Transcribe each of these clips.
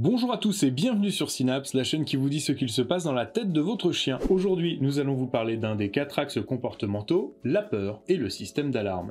Bonjour à tous et bienvenue sur Synapse, la chaîne qui vous dit ce qu'il se passe dans la tête de votre chien. Aujourd'hui, nous allons vous parler d'un des 4 axes comportementaux, la peur et le système d'alarme.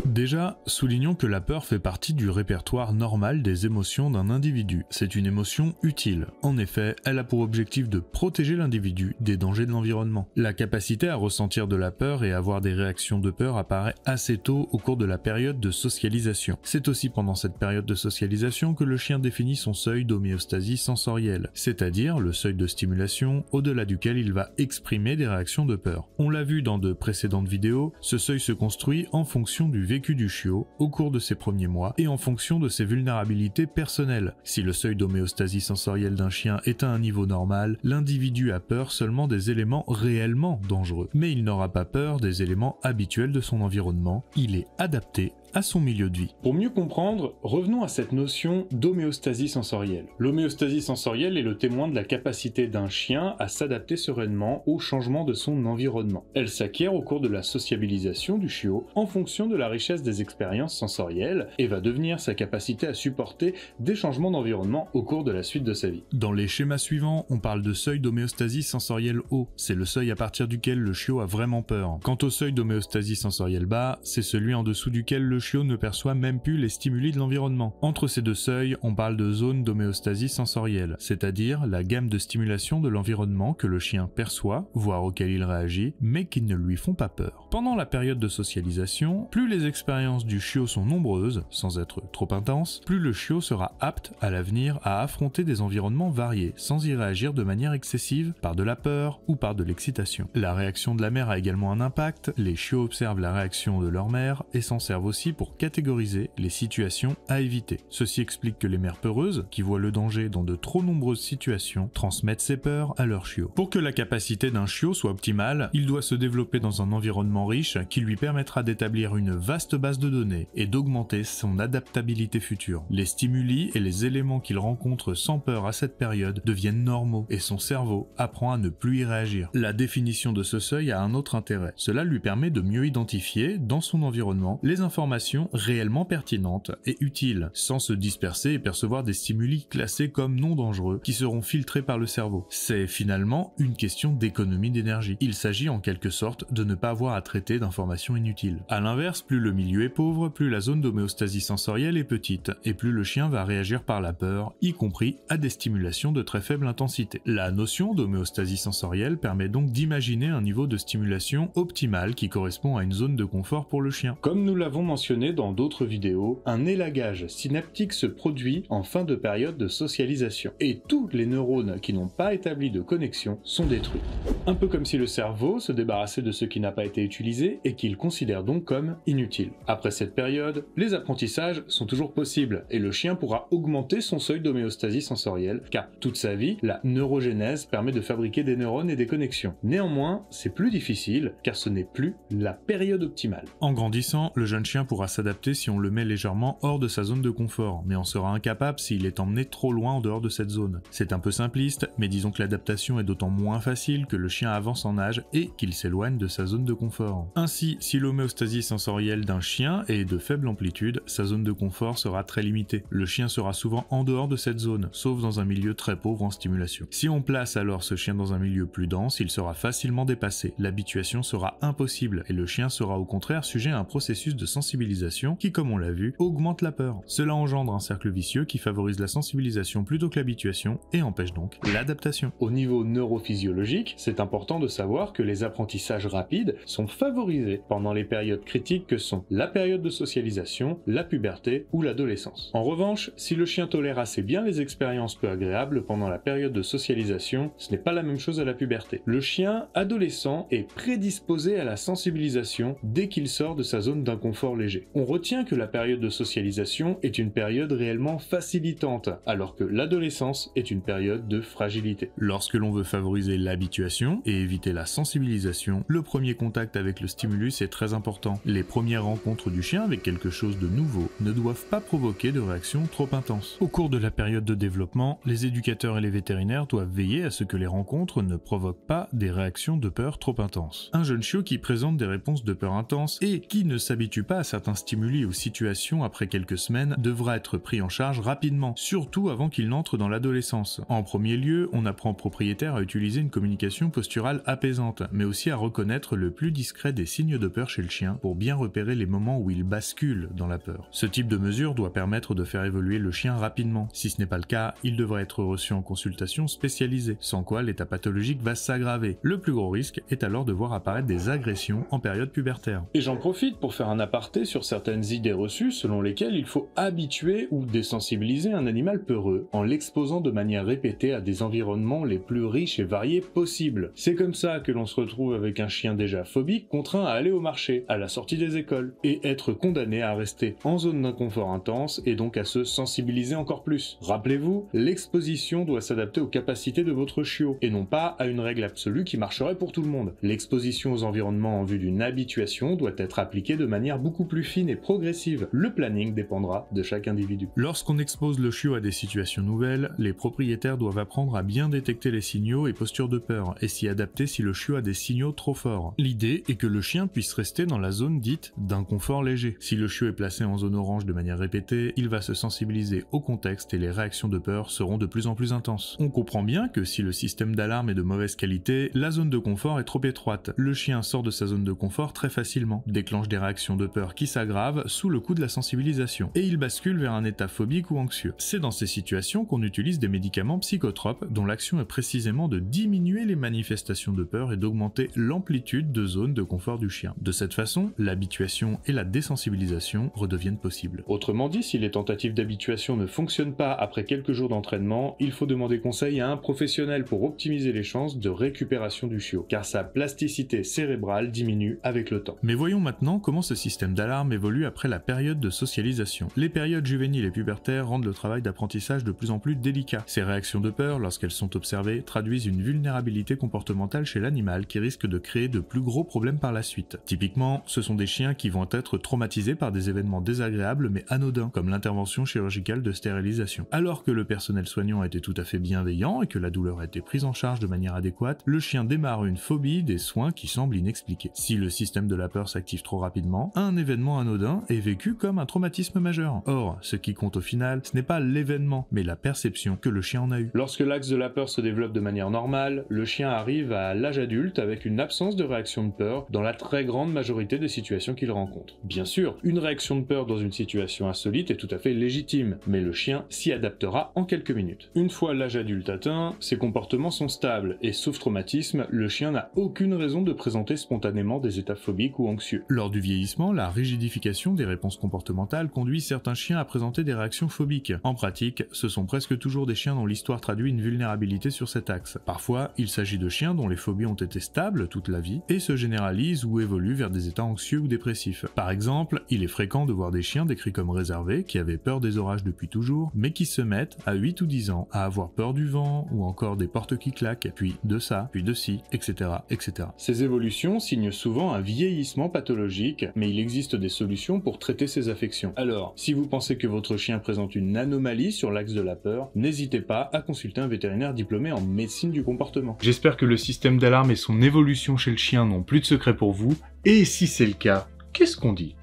Déjà, soulignons que la peur fait partie du répertoire normal des émotions d'un individu. C'est une émotion utile. En effet, elle a pour objectif de protéger l'individu des dangers de l'environnement. La capacité à ressentir de la peur et à avoir des réactions de peur apparaît assez tôt au cours de la période de socialisation. C'est aussi pendant cette période de socialisation que le chien définit son seuil d'homéostasie sensorielle, c'est-à-dire le seuil de stimulation au-delà duquel il va exprimer des réactions de peur. On l'a vu dans de précédentes vidéos, ce seuil se construit en fonction du vécu du chiot au cours de ses premiers mois et en fonction de ses vulnérabilités personnelles. Si le seuil d'homéostasie sensorielle d'un chien est à un niveau normal, l'individu a peur seulement des éléments réellement dangereux. Mais il n'aura pas peur des éléments habituels de son environnement, il est adapté à son milieu de vie. Pour mieux comprendre, revenons à cette notion d'homéostasie sensorielle. L'homéostasie sensorielle est le témoin de la capacité d'un chien à s'adapter sereinement au changement de son environnement. Elle s'acquiert au cours de la sociabilisation du chiot en fonction de la richesse des expériences sensorielles et va devenir sa capacité à supporter des changements d'environnement au cours de la suite de sa vie. Dans les schémas suivants, on parle de seuil d'homéostasie sensorielle haut. C'est le seuil à partir duquel le chiot a vraiment peur. Quant au seuil d'homéostasie sensorielle bas, c'est celui en dessous duquel le chiot ne perçoit même plus les stimuli de l'environnement. Entre ces deux seuils, on parle de zone d'homéostasie sensorielle, c'est-à-dire la gamme de stimulation de l'environnement que le chien perçoit, voire auquel il réagit, mais qui ne lui font pas peur. Pendant la période de socialisation, plus les expériences du chiot sont nombreuses, sans être trop intenses, plus le chiot sera apte à l'avenir à affronter des environnements variés, sans y réagir de manière excessive, par de la peur ou par de l'excitation. La réaction de la mère a également un impact, les chiots observent la réaction de leur mère et s'en servent aussi pour catégoriser les situations à éviter. Ceci explique que les mères peureuses, qui voient le danger dans de trop nombreuses situations, transmettent ces peurs à leur chiot. Pour que la capacité d'un chiot soit optimale, il doit se développer dans un environnement riche qui lui permettra d'établir une vaste base de données et d'augmenter son adaptabilité future. Les stimuli et les éléments qu'il rencontre sans peur à cette période deviennent normaux et son cerveau apprend à ne plus y réagir. La définition de ce seuil a un autre intérêt. Cela lui permet de mieux identifier, dans son environnement, les informations réellement pertinentes et utiles, sans se disperser et percevoir des stimuli classés comme non dangereux qui seront filtrés par le cerveau. C'est finalement une question d'économie d'énergie. Il s'agit en quelque sorte de ne pas avoir à traiter d'informations inutiles. A l'inverse, plus le milieu est pauvre, plus la zone d'homéostasie sensorielle est petite, et plus le chien va réagir par la peur, y compris à des stimulations de très faible intensité. La notion d'homéostasie sensorielle permet donc d'imaginer un niveau de stimulation optimal qui correspond à une zone de confort pour le chien. Comme nous l'avons mentionné dans d'autres vidéos, un élagage synaptique se produit en fin de période de socialisation, et tous les neurones qui n'ont pas établi de connexion sont détruits. Un peu comme si le cerveau se débarrassait de ce qui n'a pas été utilisé et qu'il considère donc comme inutile. Après cette période, les apprentissages sont toujours possibles, et le chien pourra augmenter son seuil d'homéostasie sensorielle, car toute sa vie, la neurogénèse permet de fabriquer des neurones et des connexions. Néanmoins, c'est plus difficile, car ce n'est plus la période optimale. En grandissant, le jeune chien pourra s'adapter si on le met légèrement hors de sa zone de confort, mais on sera incapable s'il est emmené trop loin en dehors de cette zone. C'est un peu simpliste, mais disons que l'adaptation est d'autant moins facile que le chien avance en âge et qu'il s'éloigne de sa zone de confort. Ainsi, si l'homéostasie sensorielle d'un chien est de faible amplitude, sa zone de confort sera très limitée. Le chien sera souvent en dehors de cette zone, sauf dans un milieu très pauvre en stimulation. Si on place alors ce chien dans un milieu plus dense, il sera facilement dépassé, l'habituation sera impossible et le chien sera au contraire sujet à un processus de sensibilisation qui, comme on l'a vu, augmente la peur. Cela engendre un cercle vicieux qui favorise la sensibilisation plutôt que l'habituation et empêche donc l'adaptation. Au niveau neurophysiologique, c'est important de savoir que les apprentissages rapides sont favorisés pendant les périodes critiques que sont la période de socialisation, la puberté ou l'adolescence. En revanche, si le chien tolère assez bien les expériences peu agréables pendant la période de socialisation, ce n'est pas la même chose à la puberté. Le chien adolescent est prédisposé à la sensibilisation dès qu'il sort de sa zone d'inconfort léger. On retient que la période de socialisation est une période réellement facilitante, alors que l'adolescence est une période de fragilité. Lorsque l'on veut favoriser l'habituation et éviter la sensibilisation, le premier contact avec le stimulus est très important. Les premières rencontres du chien avec quelque chose de nouveau ne doivent pas provoquer de réactions trop intenses. Au cours de la période de développement, les éducateurs et les vétérinaires doivent veiller à ce que les rencontres ne provoquent pas des réactions de peur trop intenses. Un jeune chiot qui présente des réponses de peur intense et qui ne s'habitue pas à certaines certains stimuli ou situations après quelques semaines devra être pris en charge rapidement, surtout avant qu'il n'entre dans l'adolescence. En premier lieu, on apprend au propriétaire à utiliser une communication posturale apaisante, mais aussi à reconnaître le plus discret des signes de peur chez le chien pour bien repérer les moments où il bascule dans la peur. Ce type de mesure doit permettre de faire évoluer le chien rapidement. Si ce n'est pas le cas, il devrait être reçu en consultation spécialisée, sans quoi l'état pathologique va s'aggraver. Le plus gros risque est alors de voir apparaître des agressions en période pubertaire. Et j'en profite pour faire un aparté sur certaines idées reçues selon lesquelles il faut habituer ou désensibiliser un animal peureux en l'exposant de manière répétée à des environnements les plus riches et variés possibles. C'est comme ça que l'on se retrouve avec un chien déjà phobique contraint à aller au marché, à la sortie des écoles, et être condamné à rester en zone d'inconfort intense et donc à se sensibiliser encore plus. Rappelez-vous, l'exposition doit s'adapter aux capacités de votre chiot, et non pas à une règle absolue qui marcherait pour tout le monde. L'exposition aux environnements en vue d'une habituation doit être appliquée de manière beaucoup plus fine et progressive. Le planning dépendra de chaque individu. Lorsqu'on expose le chiot à des situations nouvelles, les propriétaires doivent apprendre à bien détecter les signaux et postures de peur, et s'y adapter si le chiot a des signaux trop forts. L'idée est que le chien puisse rester dans la zone dite d'inconfort léger. Si le chiot est placé en zone orange de manière répétée, il va se sensibiliser au contexte et les réactions de peur seront de plus en plus intenses. On comprend bien que si le système d'alarme est de mauvaise qualité, la zone de confort est trop étroite. Le chien sort de sa zone de confort très facilement, déclenche des réactions de peur qui s'aggravent sous le coup de la sensibilisation, et il bascule vers un état phobique ou anxieux. C'est dans ces situations qu'on utilise des médicaments psychotropes dont l'action est précisément de diminuer les manifestations de peur et d'augmenter l'amplitude de zone de confort du chien. De cette façon, l'habituation et la désensibilisation redeviennent possibles. Autrement dit, si les tentatives d'habituation ne fonctionnent pas après quelques jours d'entraînement, il faut demander conseil à un professionnel pour optimiser les chances de récupération du chiot, car sa plasticité cérébrale diminue avec le temps. Mais voyons maintenant comment ce système d'alarme évolue après la période de socialisation. Les périodes juvéniles et pubertaires rendent le travail d'apprentissage de plus en plus délicat. Ces réactions de peur, lorsqu'elles sont observées, traduisent une vulnérabilité comportementale chez l'animal qui risque de créer de plus gros problèmes par la suite. Typiquement, ce sont des chiens qui vont être traumatisés par des événements désagréables mais anodins, comme l'intervention chirurgicale de stérilisation. Alors que le personnel soignant a été tout à fait bienveillant et que la douleur a été prise en charge de manière adéquate, le chien démarre une phobie des soins qui semblent inexpliqués. Si le système de la peur s'active trop rapidement, un événement anodin est vécu comme un traumatisme majeur. Or, ce qui compte au final, ce n'est pas l'événement, mais la perception que le chien en a eue. Lorsque l'axe de la peur se développe de manière normale, le chien arrive à l'âge adulte avec une absence de réaction de peur dans la très grande majorité des situations qu'il rencontre. Bien sûr, une réaction de peur dans une situation insolite est tout à fait légitime, mais le chien s'y adaptera en quelques minutes. Une fois l'âge adulte atteint, ses comportements sont stables et sauf traumatisme, le chien n'a aucune raison de présenter spontanément des états phobiques ou anxieux. Lors du vieillissement, la rigidification des réponses comportementales conduit certains chiens à présenter des réactions phobiques. En pratique, ce sont presque toujours des chiens dont l'histoire traduit une vulnérabilité sur cet axe. Parfois, il s'agit de chiens dont les phobies ont été stables toute la vie et se généralisent ou évoluent vers des états anxieux ou dépressifs. Par exemple, il est fréquent de voir des chiens décrits comme réservés, qui avaient peur des orages depuis toujours, mais qui se mettent, à 8 ou 10 ans, à avoir peur du vent, ou encore des portes qui claquent, puis de ça, puis de ci, etc., etc. Ces évolutions signent souvent un vieillissement pathologique, mais il existe des solutions pour traiter ces affections. Alors, si vous pensez que votre chien présente une anomalie sur l'axe de la peur, n'hésitez pas à consulter un vétérinaire diplômé en médecine du comportement. J'espère que le système d'alarme et son évolution chez le chien n'ont plus de secret pour vous, et si c'est le cas, qu'est-ce qu'on dit ?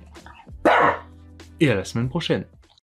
Et à la semaine prochaine.